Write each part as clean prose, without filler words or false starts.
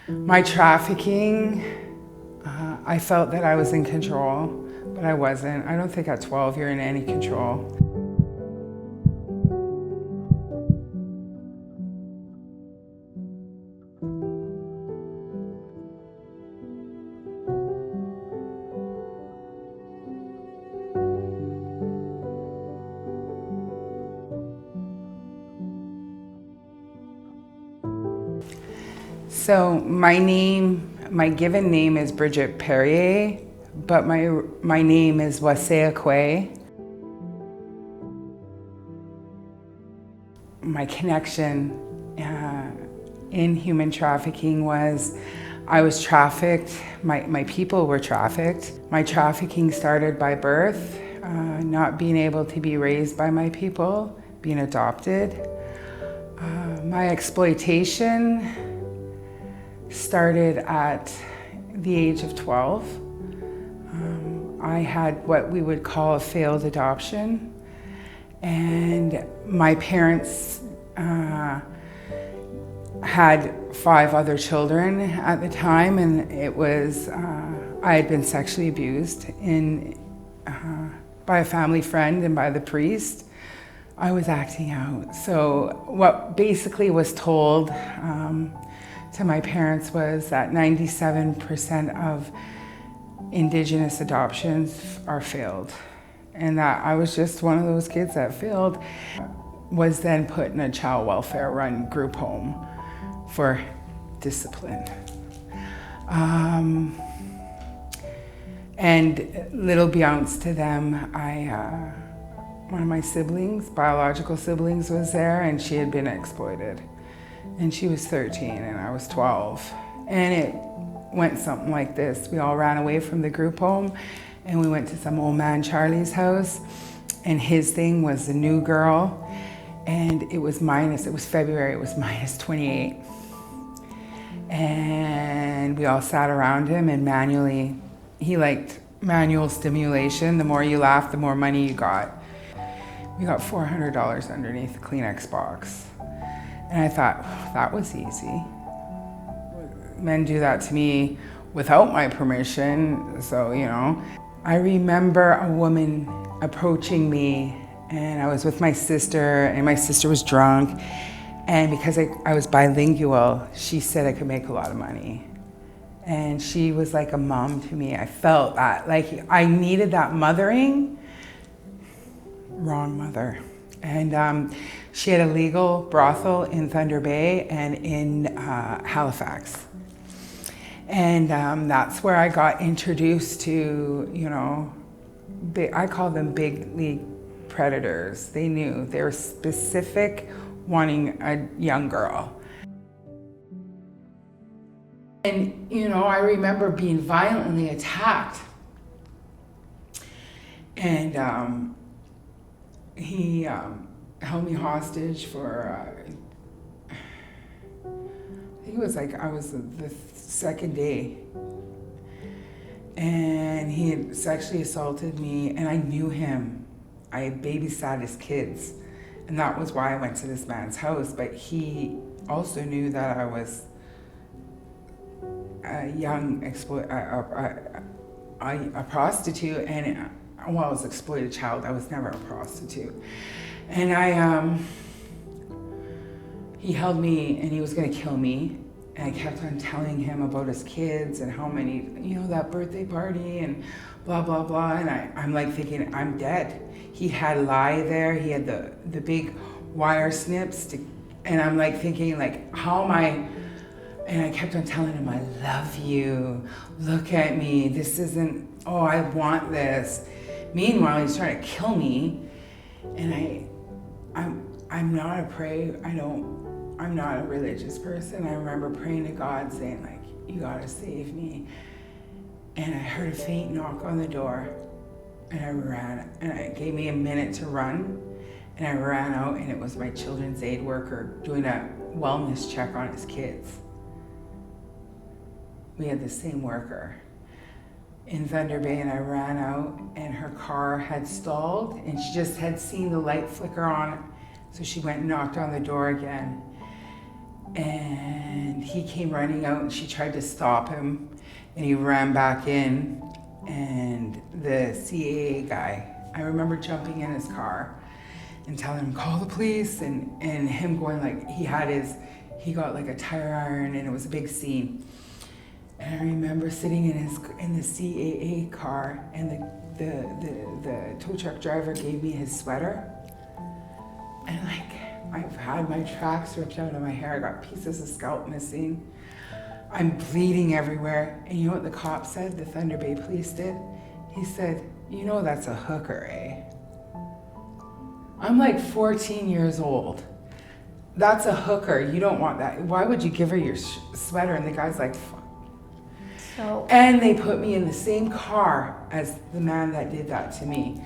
My trafficking, I felt that I was in control, but I wasn't. I don't think at 12 you're in any control. So my given name is Bridget Perrier, but my name is Waseakwe. My connection in human trafficking was I was trafficked, my people were trafficked. My trafficking started by birth, not being able to be raised by my people, being adopted. My exploitation started at the age of 12. I had what we would call a failed adoption, and my parents had 5 other children at the time, and it was I had been sexually abused by a family friend and by the priest. I was acting out. So what basically was told to my parents was that 97% of Indigenous adoptions are failed, and that I was just one of those kids that failed. Was then put in a child welfare run group home for discipline. And little beyond to them, one of my siblings, biological siblings, was there, and she had been exploited. And she was 13 and I was 12. And it went something like this. We all ran away from the group home and we went to some old man Charlie's house, and his thing was a new girl, and it was February, it was minus 28. And we all sat around him, and he liked manual stimulation. The more you laughed, the more money you got. We got $400 underneath the Kleenex box. And I thought, that was easy. Men do that to me without my permission, so, you know. I remember a woman approaching me, and I was with my sister, and my sister was drunk. And because I was bilingual, she said I could make a lot of money. And she was like a mom to me. I felt that, like I needed that mothering. Wrong mother. And she had a legal brothel in Thunder Bay and in Halifax. And that's where I got introduced to, you know, I call them big league predators. They knew, they were specific, wanting a young girl. And, you know, I remember being violently attacked. And he held me hostage for, I think it was like, I was the second day. And he had sexually assaulted me, and I knew him. I babysat his kids. And that was why I went to this man's house. But he also knew that I was a young a prostitute, and I was an exploited child. I was never a prostitute. And he held me, and he was gonna kill me. And I kept on telling him about his kids and how many, you know, that birthday party and blah, blah, blah. And I'm like thinking, I'm dead. He had lye there. He had the big wire snips. And I'm like thinking, like, how am I? And I kept on telling him, I love you. Look at me. This isn't, oh, I want this. Meanwhile, he's trying to kill me. And I'm not I'm not a religious person. I remember praying to God saying, like, you gotta save me. And I heard a faint knock on the door, and I ran, and it gave me a minute to run. And I ran out, and it was my children's aid worker doing a wellness check on his kids. We had the same worker in Thunder Bay, and I ran out, and her car had stalled, and she just had seen the light flicker on. So she went and knocked on the door again. and he came running out and she tried to stop him and he ran back in, and the CAA guy, I remember jumping in his car and telling him, call the police, and him going like, he got like a tire iron and it was a big scene. And I remember sitting in the CAA car, and the tow truck driver gave me his sweater, and like I've had my tracks ripped out of my hair, I got pieces of scalp missing, I'm bleeding everywhere. And you know what the cop said, the Thunder Bay police did? He said, you know that's a hooker, eh? I'm like 14 years old. That's a hooker, you don't want that. Why would you give her your sweater? And the guy's like, fuck. So. And they put me in the same car as the man that did that to me.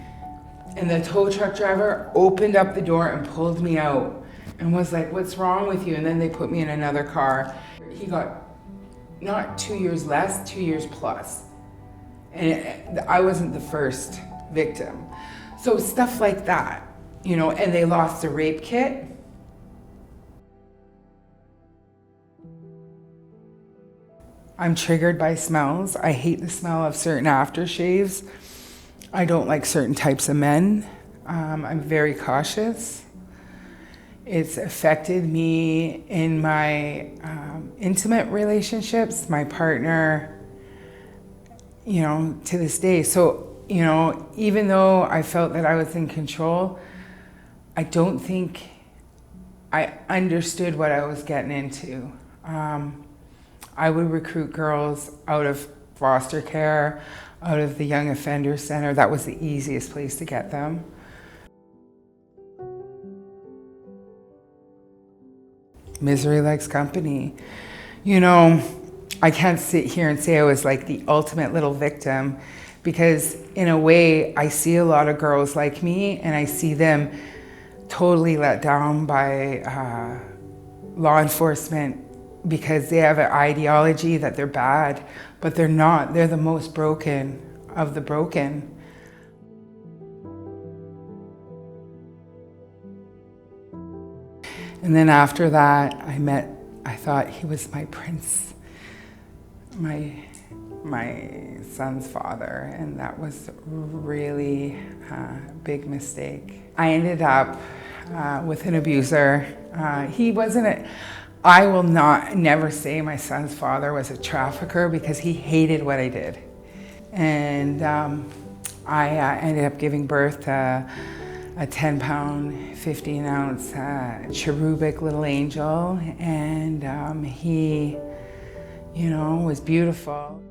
And the tow truck driver opened up the door and pulled me out and was like, what's wrong with you? And then they put me in another car. He got not 2 years less, 2 years plus. And I wasn't the first victim. So stuff like that, you know, and they lost a rape kit. I'm triggered by smells. I hate the smell of certain aftershaves. I don't like certain types of men. I'm very cautious. It's affected me in my intimate relationships, my partner, you know, to this day. So, you know, even though I felt that I was in control, I don't think I understood what I was getting into. I would recruit girls out of foster care, out of the Young Offender Center. That was the easiest place to get them. Misery likes company. You know, I can't sit here and say I was like the ultimate little victim, because in a way I see a lot of girls like me, and I see them totally let down by law enforcement because they have an ideology that they're bad, but they're not. They're the most broken of the broken. And then after that, I thought he was my prince, my son's father, and that was really a big mistake. I ended up with an abuser. He wasn't I will never say my son's father was a trafficker, because he hated what I did. And I ended up giving birth to a 10-pound, 15-ounce cherubic little angel, and he, you know, was beautiful.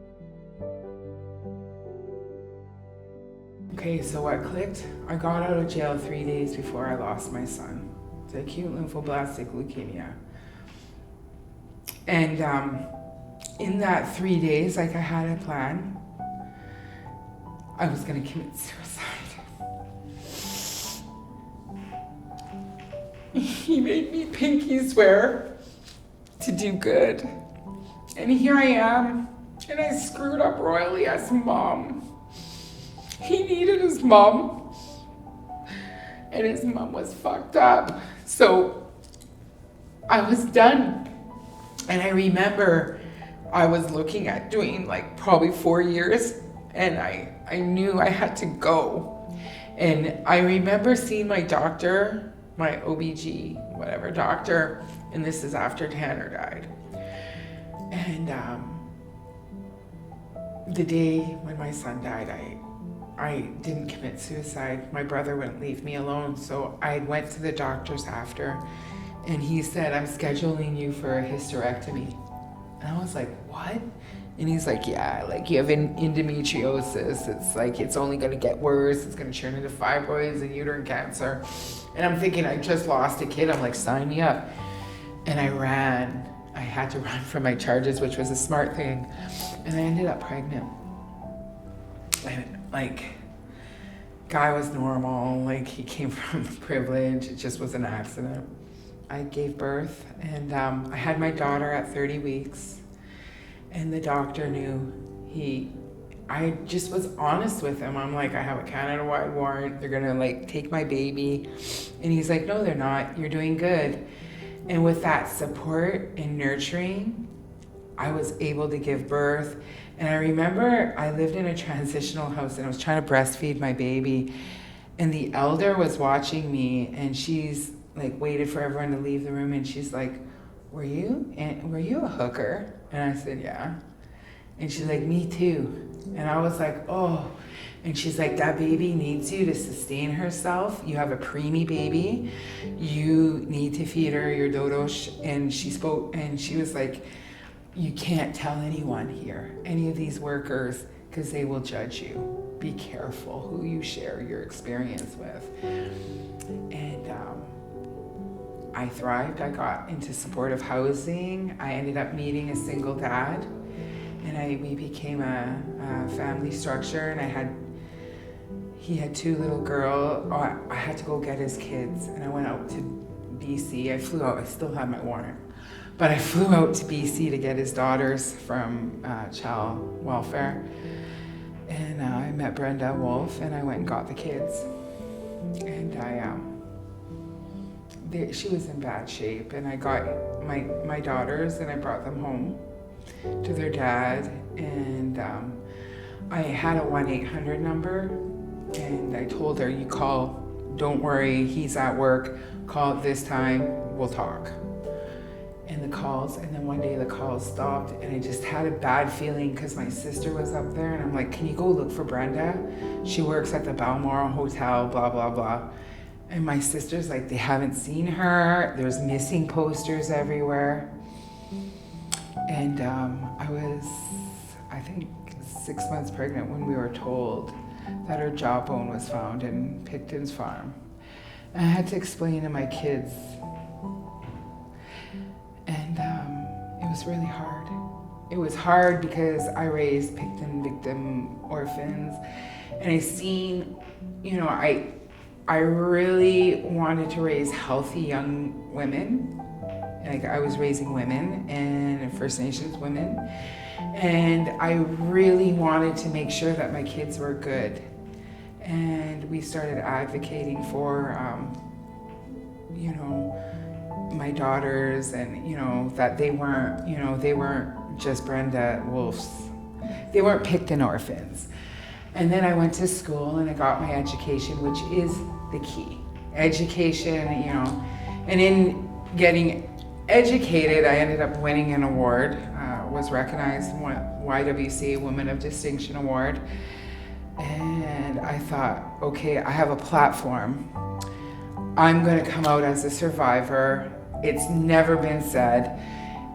Okay, so what clicked? I got out of jail 3 days before I lost my son to acute lymphoblastic leukemia. And in that 3 days, like I had a plan, I was gonna commit suicide. He made me pinky swear to do good. And here I am, and I screwed up royally as mom. He needed his mom, and his mom was fucked up. So I was done. And I remember I was looking at doing like probably 4 years, and I knew I had to go. And I remember seeing my doctor, my OBG, whatever doctor, and this is after Tanner died. And the day when my son died, I didn't commit suicide. My brother wouldn't leave me alone, so I went to the doctors after, and he said, I'm scheduling you for a hysterectomy. And I was like, what? And he's like, yeah, like you have endometriosis. It's like, it's only gonna get worse. It's gonna turn into fibroids and uterine cancer. And I'm thinking, I just lost a kid. I'm like, sign me up. And I ran. I had to run from my charges, which was a smart thing. And I ended up pregnant. And like, guy was normal. Like, he came from privilege. It just was an accident. I gave birth, and I had my daughter at 30 weeks, and the doctor knew. I just was honest with him. I'm like, I have a Canada-wide warrant. They're gonna like take my baby. And he's like, no, they're not. You're doing good. And with that support and nurturing, I was able to give birth. And I remember I lived in a transitional house and I was trying to breastfeed my baby. And the elder was watching me, and she's like waited for everyone to leave the room, and she's like, were you a hooker? And I said, yeah. And she's like, me too. And I was like, oh. And she's like, that baby needs you to sustain herself. You have a preemie baby. You need to feed her your dodosh. And she spoke, and she was like, you can't tell anyone here, any of these workers, because they will judge you. Be careful who you share your experience with. And I thrived. I got into supportive housing. I ended up meeting a single dad, and we became a family structure. And he had 2 little girls. I had to go get his kids, and I went out to BC. I flew out. I still have my warrant, but I flew out to BC to get his daughters from child welfare. And I met Brenda Wolf, and I went and got the kids. And she was in bad shape, and I got my daughters, and I brought them home to their dad. And I had a 1-800 number, and I told her, you call, don't worry, he's at work, call at this time, we'll talk. And the calls, and then one day the calls stopped, and I just had a bad feeling because my sister was up there, and I'm like, can you go look for Brenda? She works at the Balmoral Hotel, blah, blah, blah. And my sister's like, they haven't seen her. There's missing posters everywhere. And I was, I think, 6 months pregnant when we were told that her jawbone was found in Picton's farm. And I had to explain to my kids. And it was really hard. It was hard because I raised Picton victim orphans, and I seen, I really wanted to raise healthy young women. Like, I was raising women and First Nations women, and I really wanted to make sure that my kids were good. And we started advocating for, my daughters, and that they weren't just Brenda Wolf's. They weren't Picton orphans. And then I went to school and I got my education, which is the key. Education, and in getting educated, I ended up winning an award, was recognized YWCA Women of Distinction Award. And I thought, okay, I have a platform. I'm gonna come out as a survivor. It's never been said.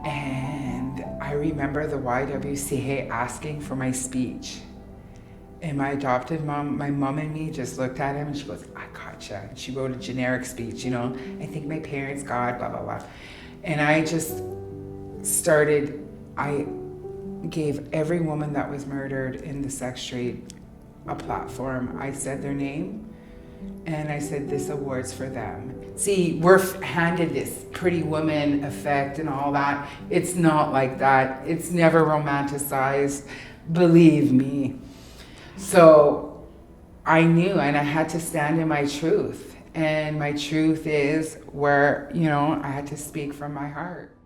And I remember the YWCA asking for my speech. And my adopted mom, my mom and me just looked at him and she goes, I gotcha. And she wrote a generic speech, I think my parents, God, blah, blah, blah. And I just started, I gave every woman that was murdered in the sex trade a platform. I said their name, and I said, this award's for them. See, we're handed this pretty woman effect and all that. It's not like that. It's never romanticized, believe me. So I knew, and I had to stand in my truth. And my truth is where, I had to speak from my heart.